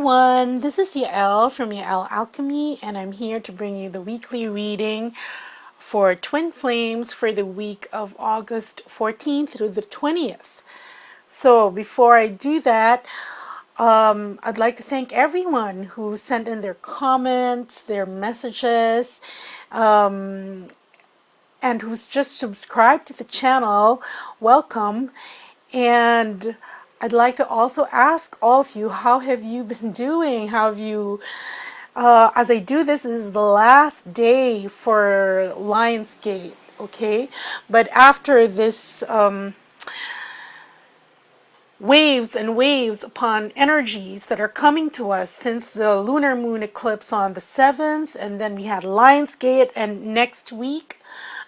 everyone, this is Yael from Yael Alchemy, and I'm here to bring you the weekly reading for Twin Flames for the week of August 14th through the 20th. So before I do that, I'd like to thank everyone who sent in their comments, their messages, and who's just subscribed to the channel. Welcome. And I'd like to also ask all of you, how have you been doing? How have you, as I do this is the last day for Lionsgate, okay? But after this waves and waves upon energies that are coming to us since the lunar moon eclipse on the 7th, and then we had Lionsgate, and next week,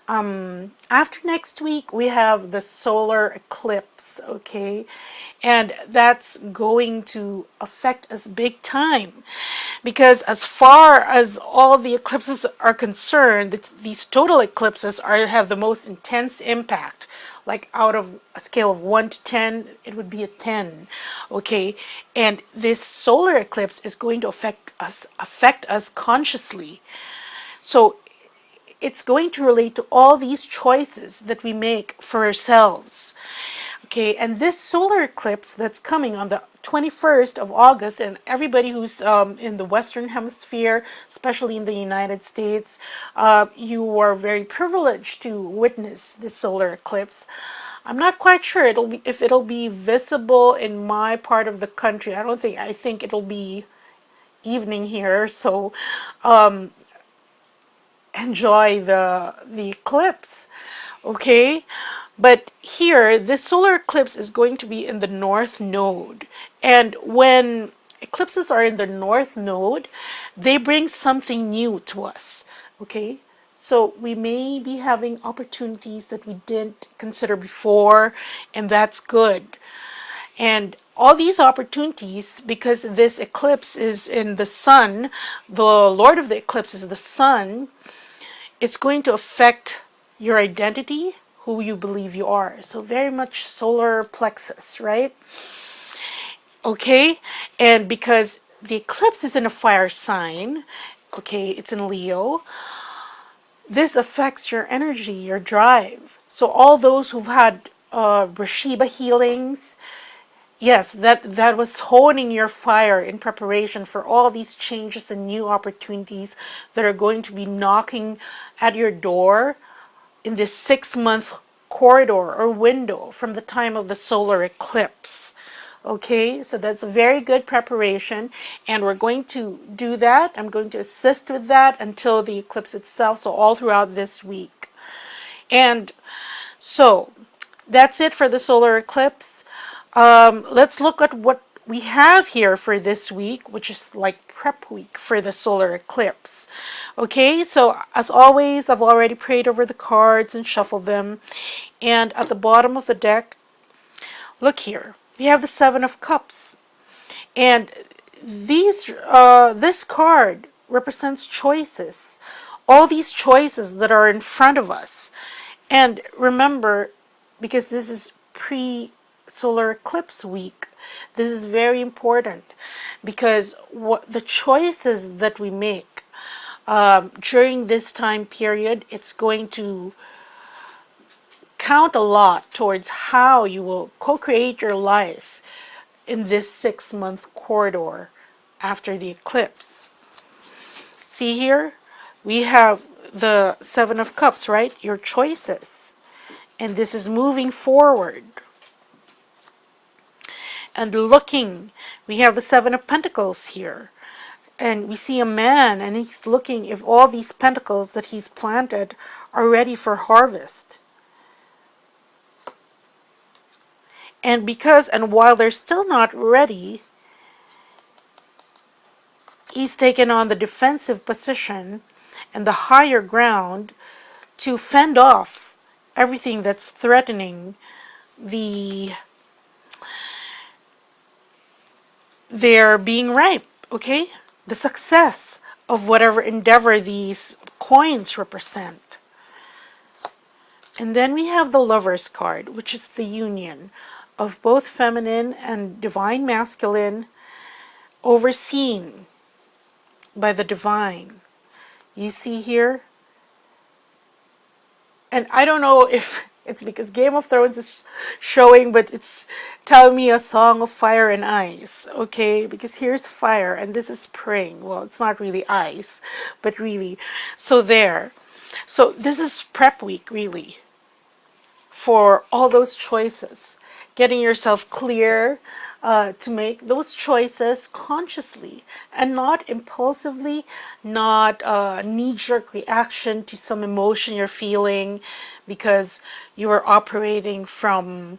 after next week, we have the solar eclipse, okay? And that's going to affect us big time, because as far as all the eclipses are concerned, these total eclipses have the most intense impact. Like out of a scale of 1 to 10, it would be a 10, okay? And this solar eclipse is going to affect us consciously. So it's going to relate to all these choices that we make for ourselves. Okay, and this solar eclipse that's coming on the 21st of August, and everybody who's in the Western Hemisphere, especially in the United States, you are very privileged to witness this solar eclipse. I'm not quite sure if it'll be visible in my part of the country. I think it'll be evening here, so enjoy the eclipse, okay? But here, this solar eclipse is going to be in the North Node. And when eclipses are in the North Node, they bring something new to us, okay? So we may be having opportunities that we didn't consider before, and that's good. And all these opportunities, because this eclipse is in the sun, the Lord of the eclipse is the sun, it's going to affect your identity, who you believe you are. So very much solar plexus, right? Okay, and because the eclipse is in a fire sign, okay, it's in Leo, this affects your energy, your drive. So all those who've had RASHEEBA healings, yes, that was honing your fire in preparation for all these changes and new opportunities that are going to be knocking at your door in this 6-month corridor or window from the time of the solar eclipse. Okay, so that's a very good preparation, and we're going to do that. I'm going to assist with that until the eclipse itself, so all throughout this week. And so that's it for the solar eclipse. Let's look at what we have here for this week, which is like prep week for the solar eclipse. Okay, so as always, I've already prayed over the cards and shuffled them. And at the bottom of the deck, look here, we have the 7 of Cups. And this card represents choices. All these choices that are in front of us. And remember, because this is pre-solar eclipse week, this is very important, because what the choices that we make during this time period, it's going to count a lot towards how you will co-create your life in this 6-month corridor after the eclipse. See here, we have the 7 of Cups, right? Your choices. And this is moving forward. And looking, we have the 7 of Pentacles here. And we see a man, and he's looking if all these pentacles that he's planted are ready for harvest. And while they're still not ready, he's taken on the defensive position and the higher ground to fend off everything that's threatening their being ripe, okay? The success of whatever endeavor these coins represent. And then we have the Lover's card, which is the union of both feminine and divine masculine overseen by the divine. You see here? And I don't know if it's because Game of Thrones is showing, but it's telling me a song of fire and ice, okay? Because here's fire, and this is spring. Well, it's not really ice, but really. So there. So this is prep week, really, for all those choices. Getting yourself clear to make those choices consciously and not impulsively, not knee-jerk reaction to some emotion you're feeling because you are operating from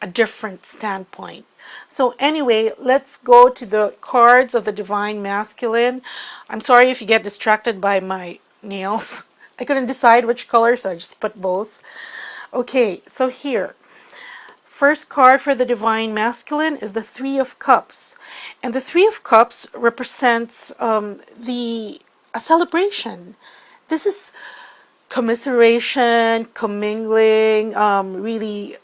a different standpoint. So anyway, let's go to the cards of the Divine Masculine. I'm sorry if you get distracted by my nails. I couldn't decide which color, so I just put both. Okay, so here, first card for the Divine Masculine is the Three of Cups. And the Three of Cups represents a celebration. This is commiseration, commingling, really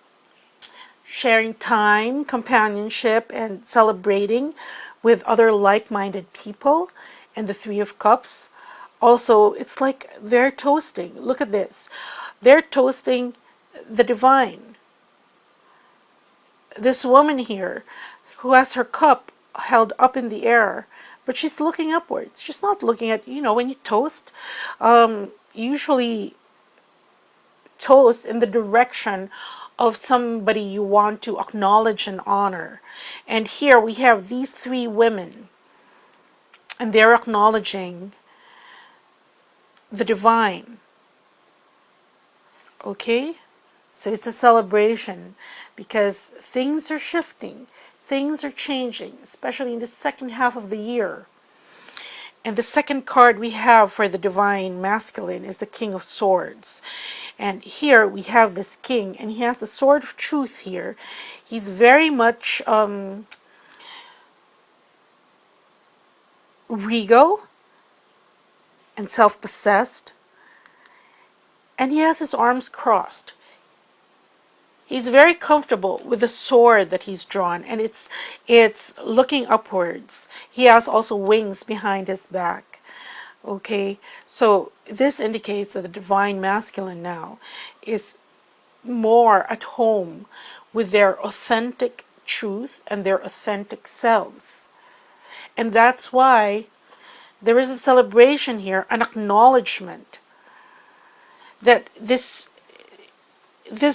sharing time, companionship, and celebrating with other like-minded people. And the Three of Cups, also, it's like they're toasting. Look at this. They're toasting the divine. This woman here who has her cup held up in the air, but she's looking upwards. She's not looking at, when you toast, usually toast in the direction of somebody you want to acknowledge and honor. And here we have these three women, and they're acknowledging the divine. Okay? So it's a celebration because things are shifting, things are changing, especially in the second half of the year. And the second card we have for the Divine Masculine is the King of Swords. And here we have this king, and he has the Sword of Truth here. He's very much regal and self-possessed. And he has his arms crossed. He's very comfortable with the sword that he's drawn, and it's looking upwards. He has also wings behind his back. Okay, so this indicates that the Divine Masculine now is more at home with their authentic truth and their authentic selves. And that's why there is a celebration here, an acknowledgement that this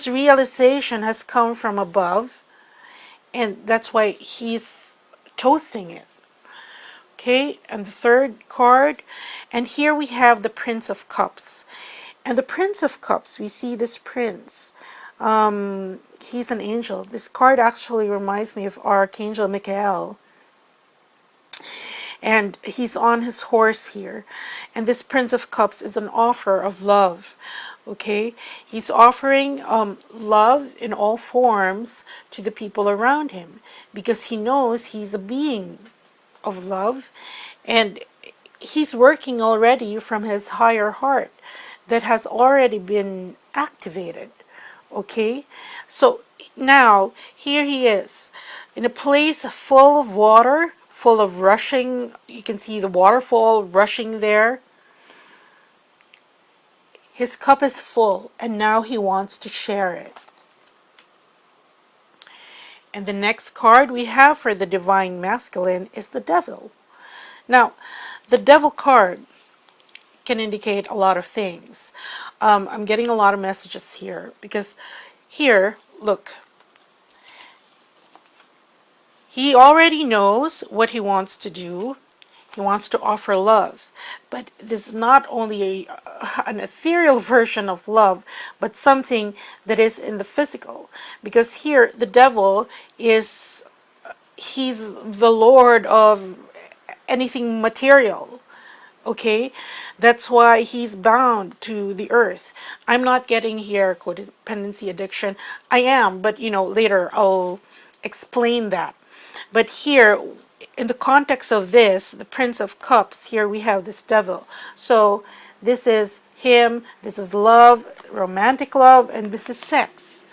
realization has come from above, and that's why he's toasting it. Okay, and the third card, and here we have the Prince of Cups. And the Prince of Cups, we see this prince. He's an angel. This card actually reminds me of Archangel Michael. And he's on his horse here. And this Prince of Cups is an offer of love. Okay, he's offering love in all forms to the people around him because he knows he's a being of love, and he's working already from his higher heart that has already been activated. Okay, so now here he is in a place full of water, full of rushing. You can see the waterfall rushing there. His cup is full, and now he wants to share it. And the next card we have for the Divine Masculine is the Devil. Now, the Devil card can indicate a lot of things. I'm getting a lot of messages here because here, look, he already knows what he wants to do. He wants to offer love, but this is not only an ethereal version of love, but something that is in the physical. Because here, the devil he's the lord of anything material. Okay, that's why he's bound to the earth. I'm not getting here codependency addiction. I am, but later I'll explain that. But here, in the context of this, the Prince of Cups, here we have this devil. So this is him, this is love, romantic love, and this is sex.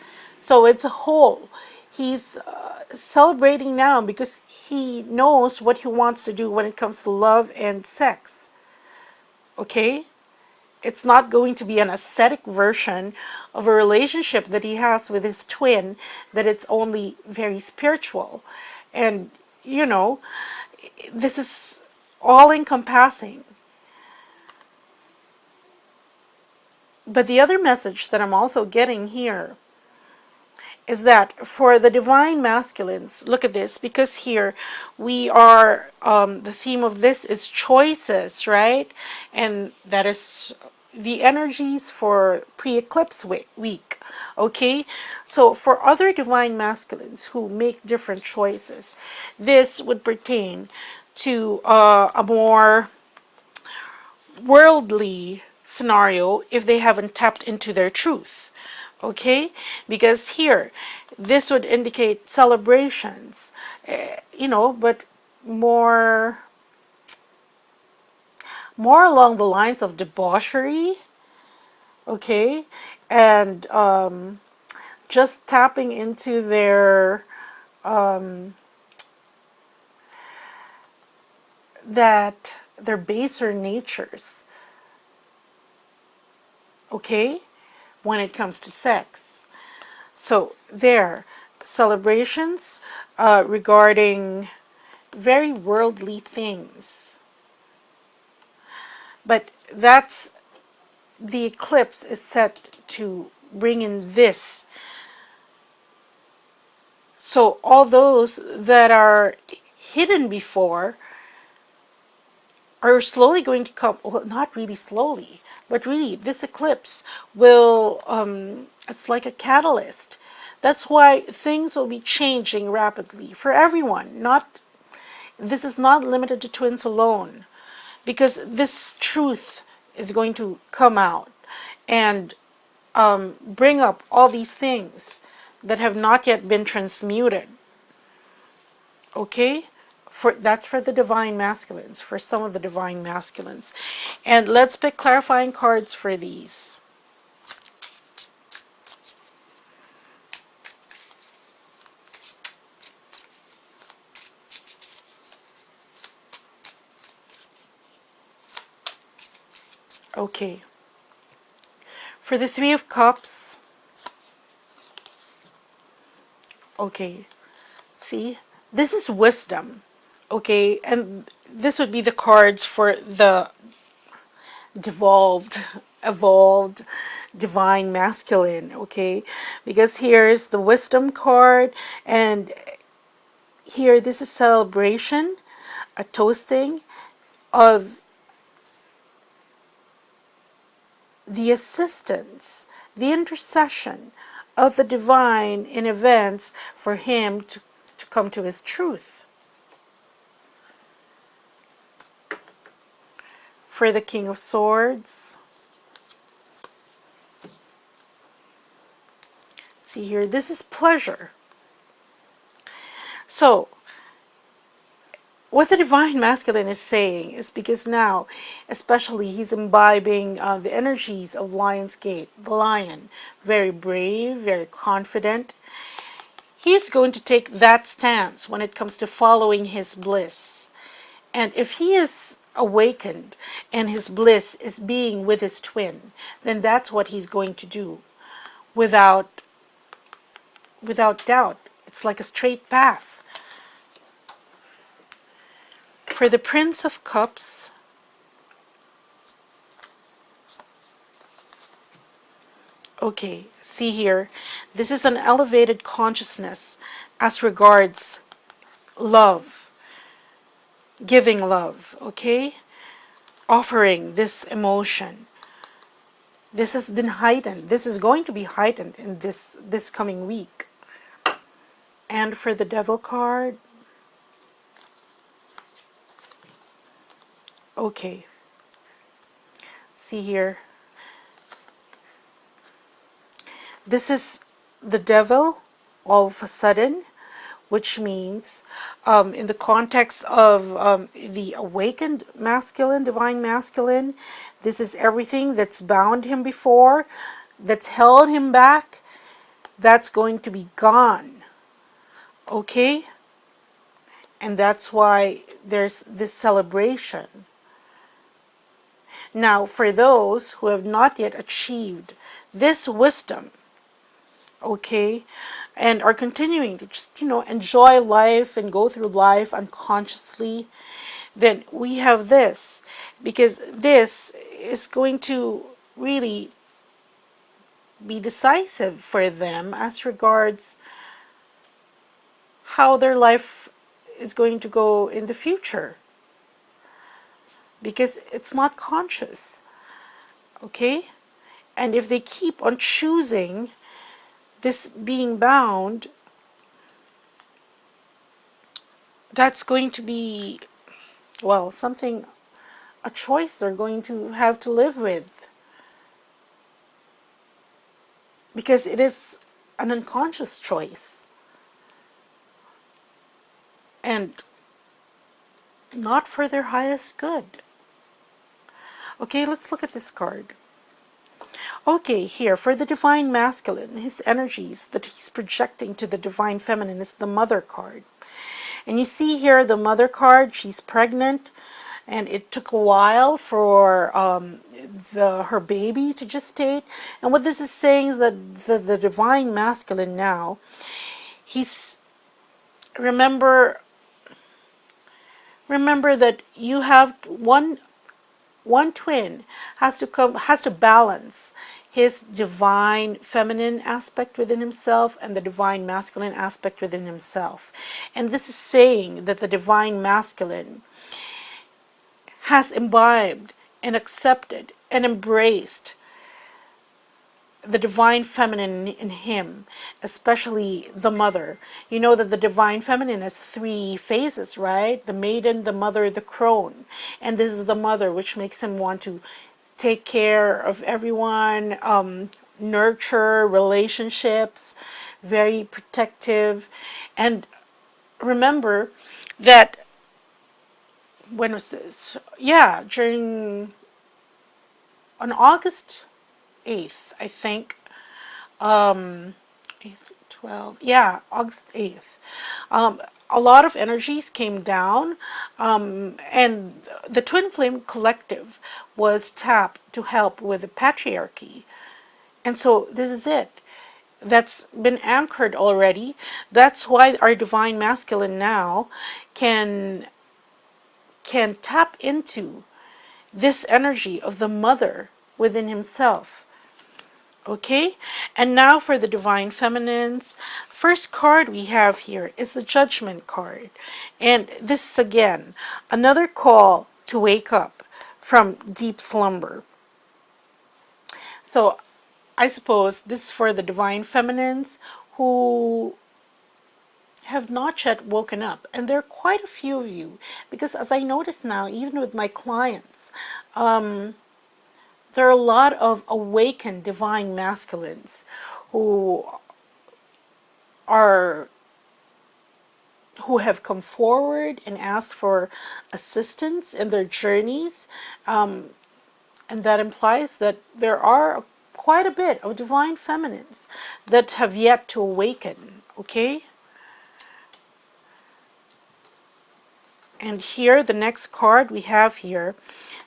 So it's a whole. He's celebrating now because he knows what he wants to do when it comes to love and sex. Okay? It's not going to be an ascetic version of a relationship that he has with his twin, that it's only very spiritual. And, you know, this is all encompassing. But the other message that I'm also getting here is that for the divine masculines, look at this, because here we are, the theme of this is choices, right? And that is the energies for pre-eclipse week, okay? So for other divine masculines who make different choices, this would pertain to a more worldly scenario if they haven't tapped into their truth. Okay, because here this would indicate celebrations, you know, but more along the lines of debauchery. Okay, and just tapping into their their baser natures. Okay, when it comes to sex. So there, celebrations regarding very worldly things. But that's, the eclipse is set to bring in this. So all those that are hidden before are slowly going to come, well, not really slowly, but really this eclipse will, it's like a catalyst. That's why things will be changing rapidly for everyone. This is not limited to twins alone, because this truth is going to come out and bring up all these things that have not yet been transmuted. Okay? That's for the divine masculines, for some of the divine masculines. And let's pick clarifying cards for these. Okay. For the Three of Cups, okay, see, this is wisdom. Okay, and this would be the cards for the evolved divine masculine, okay? Because here's the wisdom card, and here this is celebration, a toasting of the assistance, the intercession of the divine in events for him to come to his truth. For the King of Swords, see here, this is pleasure. So, what the divine masculine is saying is, because now, especially, he's imbibing the energies of Lionsgate, the lion, very brave, very confident. He's going to take that stance when it comes to following his bliss. And if he is awakened and his bliss is being with his twin, then that's what he's going to do without doubt. It's like a straight path. For the Prince of Cups, okay, see here, this is an elevated consciousness as regards love. Giving love, okay? Offering this emotion. This has been heightened. This is going to be heightened in this coming week. And for the Devil card, okay. See here. This is the Devil all of a sudden, which means in the context of the awakened masculine, divine masculine, this is everything that's bound him before, that's held him back, that's going to be gone. Okay? And that's why there's this celebration. Now, for those who have not yet achieved this wisdom, okay, and are continuing to just, enjoy life and go through life unconsciously, then we have this, because this is going to really be decisive for them as regards how their life is going to go in the future, because it's not conscious. Okay? And if they keep on choosing this being bound, that's going to be, well, something, a choice they're going to have to live with, because it is an unconscious choice and not for their highest good. Okay, let's look at this card. Okay, here, for the Divine Masculine, his energies that he's projecting to the Divine Feminine is the Mother card. And you see here the Mother card, she's pregnant, and it took a while for her baby to gestate. And what this is saying is that the Divine Masculine now, he's, remember that you have one twin has to balance his divine feminine aspect within himself and the divine masculine aspect within himself. And this is saying that the divine masculine has imbibed and accepted and embraced the divine feminine in him, especially the mother. You know that the divine feminine has 3 phases, right? The maiden, the mother, the crone. And this is the mother, which makes him want to take care of everyone, nurture relationships, very protective. And remember that, when was this? Yeah, on August 8th, I think, 8th, 12th, yeah, August 8th. A lot of energies came down, and the Twin Flame Collective was tapped to help with the patriarchy. And so this is it. That's been anchored already. That's why our Divine Masculine now can tap into this energy of the mother within himself. Okay, and now for the Divine Feminines. First card we have here is the Judgment card. And this is again another call to wake up from deep slumber. So I suppose this is for the Divine Feminines who have not yet woken up. And there are quite a few of you, because as I notice now, even with my clients, there are a lot of awakened divine masculines who have come forward and asked for assistance in their journeys, and that implies that there are quite a bit of divine feminines that have yet to awaken. Okay, and here the next card we have here,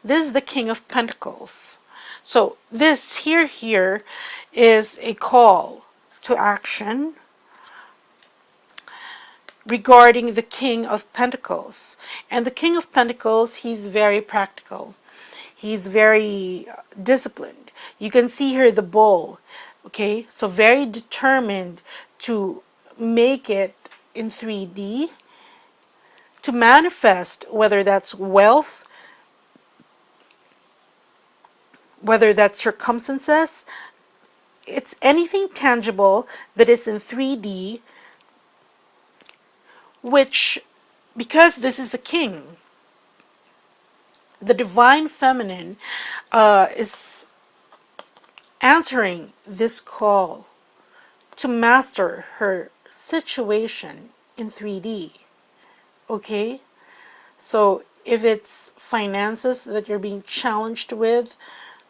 this is the King of Pentacles. So this here is a call to action regarding the King of Pentacles. And the King of Pentacles, he's very practical. He's very disciplined. You can see here the bull. Okay, so very determined to make it in 3D, to manifest, whether that's wealth, whether that's circumstances, it's anything tangible that is in 3D, which, because this is a king, the Divine Feminine is answering this call to master her situation in 3D. Okay? So if it's finances that you're being challenged with,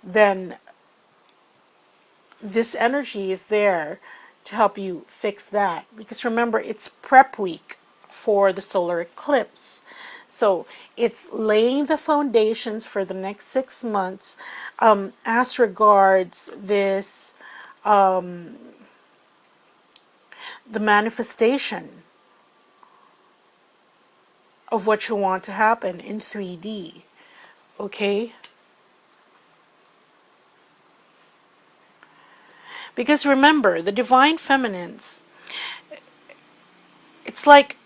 then this energy is there to help you fix that. Because remember, it's prep week for the solar eclipse. So it's laying the foundations for the next 6 months as regards this, the manifestation of what you want to happen in 3D. Okay? Because remember, the divine feminines, it's like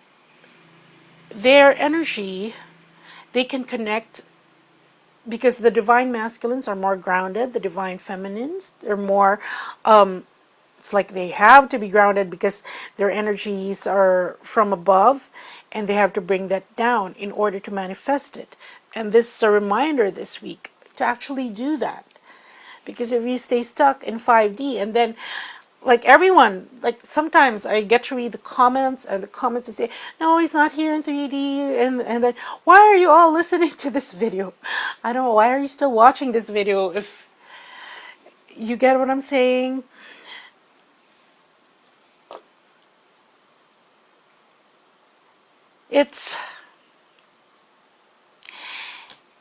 their energy, they can connect, because the divine masculines are more grounded, the divine feminines, they're more, it's like they have to be grounded because their energies are from above and they have to bring that down in order to manifest it. And this is a reminder this week to actually do that. Because if you stay stuck in 5D, and then like everyone, like sometimes I get to read the comments, and the comments they say, no, he's not here in 3D, and then, why are you all listening to this video? I don't know, why are you still watching this video? If you get what I'm saying? It's,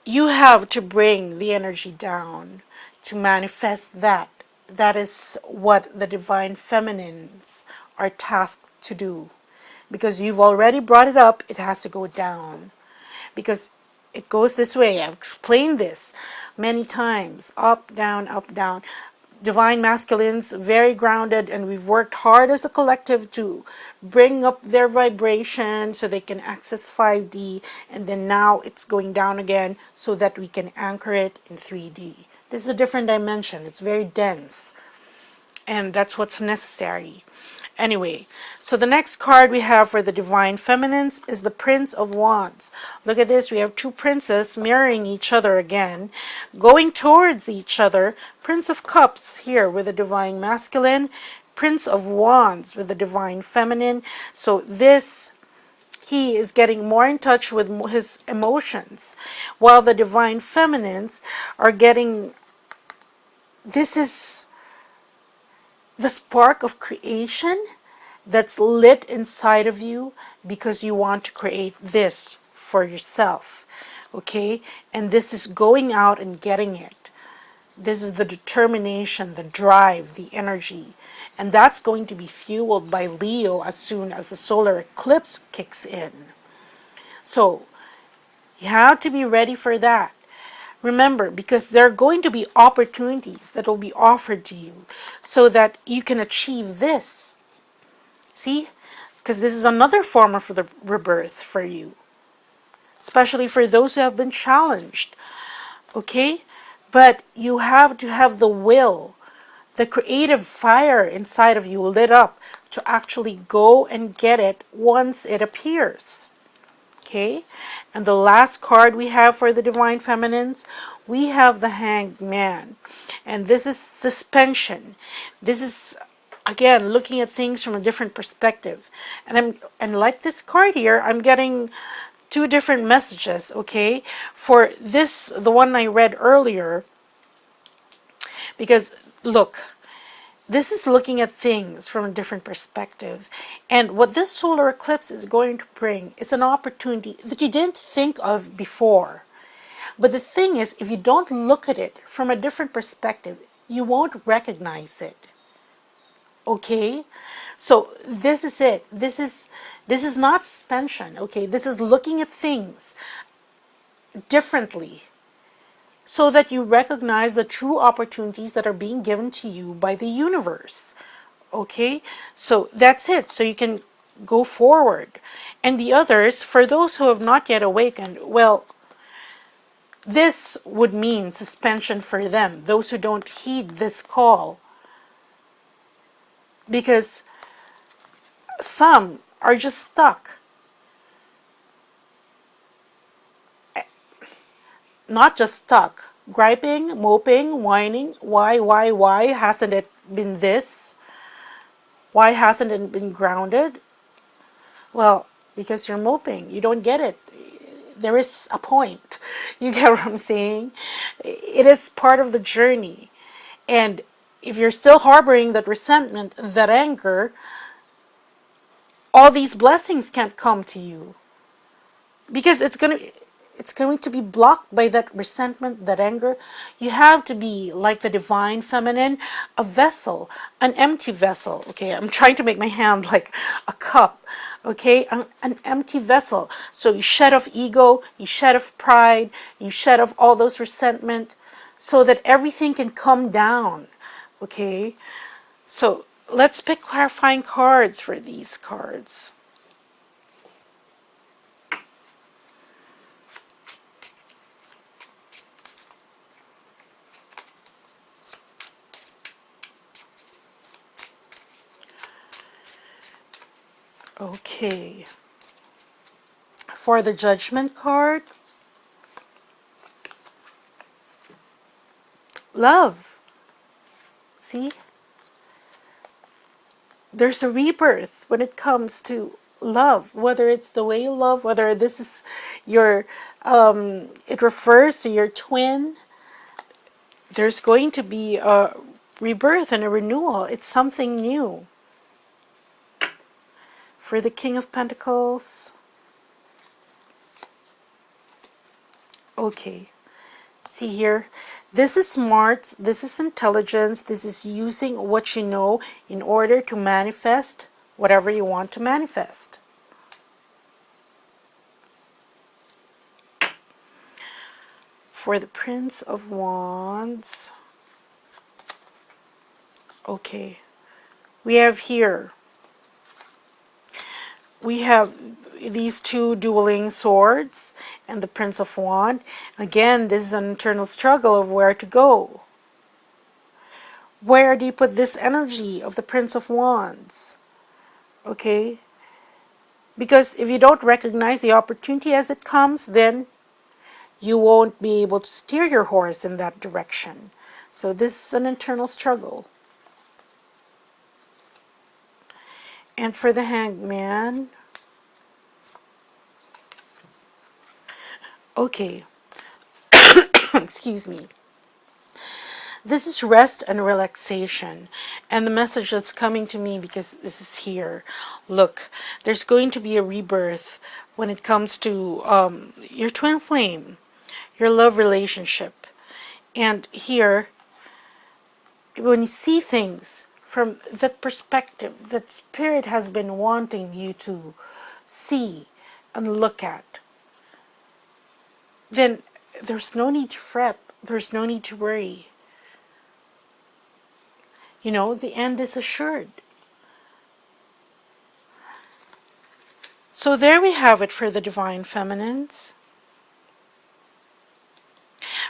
you have to bring the energy down to manifest that. That is what the divine feminines are tasked to do. Because you've already brought it up, it has to go down. Because it goes this way. I've explained this many times. Up, down, up, down. Divine masculines, very grounded, and we've worked hard as a collective to bring up their vibration so they can access 5D, and then now it's going down again so that we can anchor it in 3D. This is a different dimension. It's very dense, and that's what's necessary. Anyway, so the next card we have for the divine feminines is the Prince of Wands. Look at this. We have two princes mirroring each other again, going towards each other. Prince of Cups here with the divine masculine, Prince of Wands with the divine feminine. So this, he is getting more in touch with his emotions, while the divine feminines are getting, this is the spark of creation that's lit inside of you because you want to create this for yourself. Okay? And this is going out and getting it. This is the determination, the drive, the energy. And that's going to be fueled by Leo as soon as the solar eclipse kicks in. So you have to be ready for that. Remember, because there are going to be opportunities that will be offered to you so that you can achieve this. See? Because this is another form of the rebirth for you. Especially for those who have been challenged. Okay? But you have to have the will, the creative fire inside of you lit up to actually go and get it once it appears. Okay, and the last card we have for the divine feminines, we have the Hanged Man, and this is suspension. This is again looking at things from a different perspective, and like this card here, I'm getting two different messages. Okay, for this, the one I read earlier, because look, this is looking at things from a different perspective. And what this solar eclipse is going to bring is an opportunity that you didn't think of before. But the thing is, if you don't look at it from a different perspective, you won't recognize it. Okay? So this is it. This is not suspension. Okay? This is looking at things differently, so that you recognize the true opportunities that are being given to you by the universe. Okay? So that's it. So you can go forward. And the others, for those who have not yet awakened, well, this would mean suspension for them, those who don't heed this call. Because some are just stuck. Not just stuck, griping, moping, whining. Why hasn't it been this? Why hasn't it been grounded? Well, because you're moping. You don't get it. There is a point. You get what I'm saying? It is part of the journey. And if you're still harboring that resentment, that anger, all these blessings can't come to you, because it's going to be blocked by that resentment, that anger. You have to be like the divine feminine, a vessel, an empty vessel. Okay, I'm trying to make my hand like a cup. Okay, an empty vessel. So you shed off ego, you shed off pride, you shed off all those resentment, so that everything can come down. Okay, so let's pick clarifying cards for these cards. Okay. For the Judgment card, love. See? There's a rebirth when it comes to love, whether it's the way you love, whether this is your, it refers to your twin. There's going to be a rebirth and a renewal. It's something new. For the King of Pentacles, okay, see here, this is smart, this is intelligence, this is using what you know in order to manifest whatever you want to manifest. For the Prince of Wands, okay, we have here, we have these two dueling swords and the Prince of Wands. Again, this is an internal struggle of where to go. Where do you put this energy of the Prince of Wands? Okay? Because if you don't recognize the opportunity as it comes, then you won't be able to steer your horse in that direction. So this is an internal struggle. And for the Hanged Man, okay, excuse me. This is rest and relaxation. And the message that's coming to me, because this is here, look, there's going to be a rebirth when it comes to your twin flame, your love relationship. And here, when you see things from that perspective that Spirit has been wanting you to see and look at, then there's no need to fret, there's no need to worry. You know, the end is assured. So there we have it for the Divine Feminines.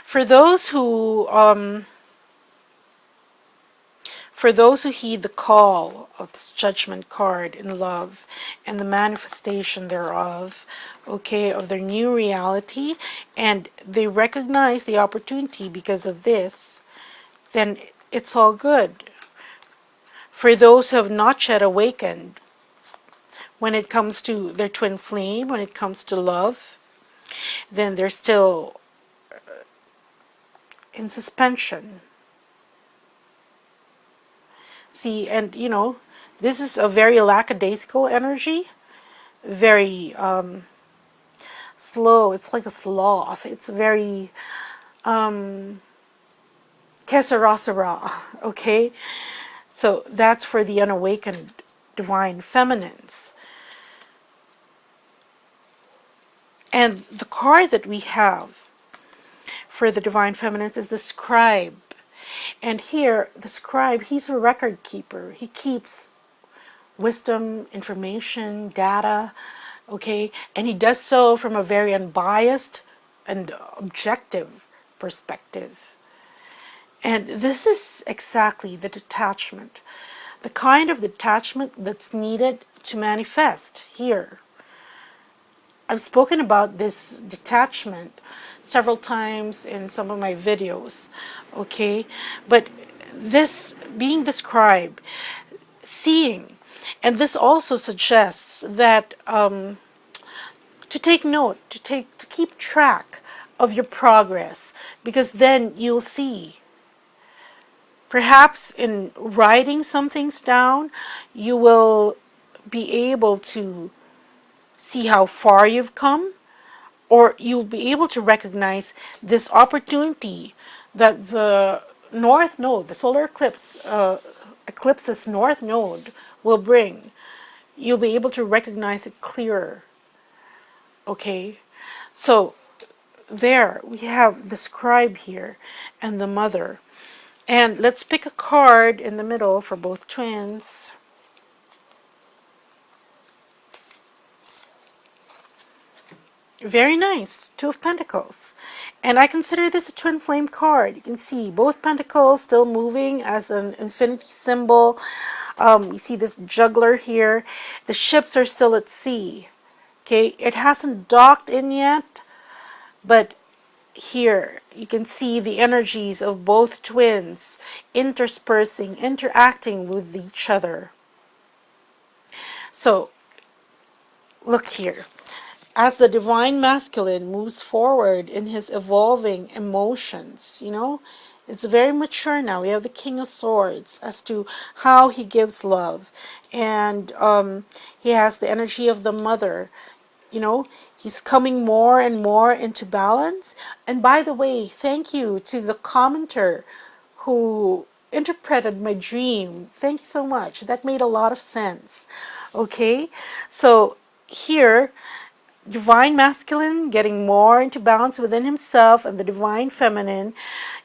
For those who heed the call of this Judgment card in love and the manifestation thereof, okay, of their new reality, and they recognize the opportunity because of this, then it's all good. For those who have not yet awakened, when it comes to their twin flame, when it comes to love, then they're still in suspension. See, and you know, this is a very lackadaisical energy, very slow. It's like a sloth. It's very kesarasara, okay? So that's for the unawakened Divine Feminines. And the card that we have for the Divine Feminines is the Scribe. And here, the Scribe, he's a record keeper. He keeps wisdom, information, data, okay? And he does so from a very unbiased and objective perspective. And this is exactly the detachment, the kind of detachment that's needed to manifest here. I've spoken about this detachment several times in some of my videos, okay? But this being described, seeing, and this also suggests that to take note, to keep track of your progress, because then you'll see Perhaps in writing some things down, you will be able to see how far you've come, or you'll be able to recognize this opportunity that the north node, the solar eclipse, eclipse's north node will bring. You'll be able to recognize it clearer. Okay, so there we have the scribe here and the mother. And let's pick a card in the middle for both twins. Very nice. Two of Pentacles. And I consider this a twin flame card. You can see both pentacles still moving as an infinity symbol. You see this juggler here. The ships are still at sea. Okay, it hasn't docked in yet, but here you can see the energies of both twins interspersing, interacting with each other. So, look here. As the divine masculine moves forward in his evolving emotions, it's very mature now. We have the King of Swords as to how he gives love. And he has the energy of the mother. He's coming more and more into balance. And by the way, thank you to the commenter who interpreted my dream. Thank you so much. That made a lot of sense. Okay, so here, divine masculine getting more into balance within himself, and the divine feminine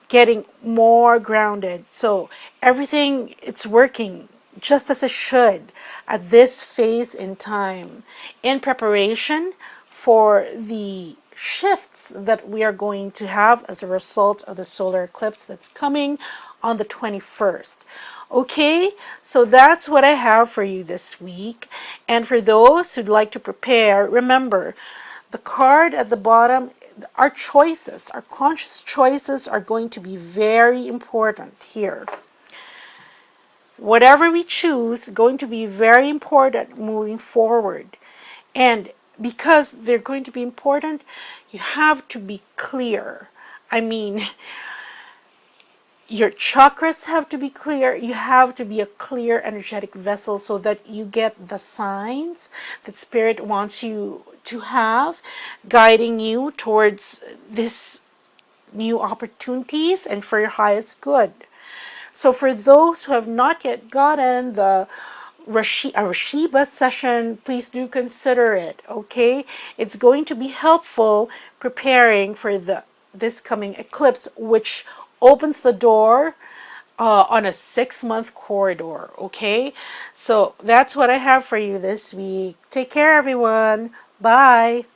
getting more grounded. So everything, it's working just as it should at this phase in time, in preparation for the shifts that we are going to have as a result of the solar eclipse that's coming on the 21st. Okay, so that's what I have for you this week. And for those who'd like to prepare, remember, the card at the bottom, our choices, our conscious choices are going to be very important here. Whatever we choose is going to be very important moving forward. And because they're going to be important, you have to be clear. I mean, your chakras have to be clear. You have to be a clear energetic vessel so that you get the signs that Spirit wants you to have, guiding you towards this new opportunities and for your highest good. So for those who have not yet gotten the RASHEEBA session, please do consider it, okay? It's going to be helpful preparing for this coming eclipse, which opens the door on a 6-month corridor, okay? So that's what I have for you this week. Take care, everyone. Bye.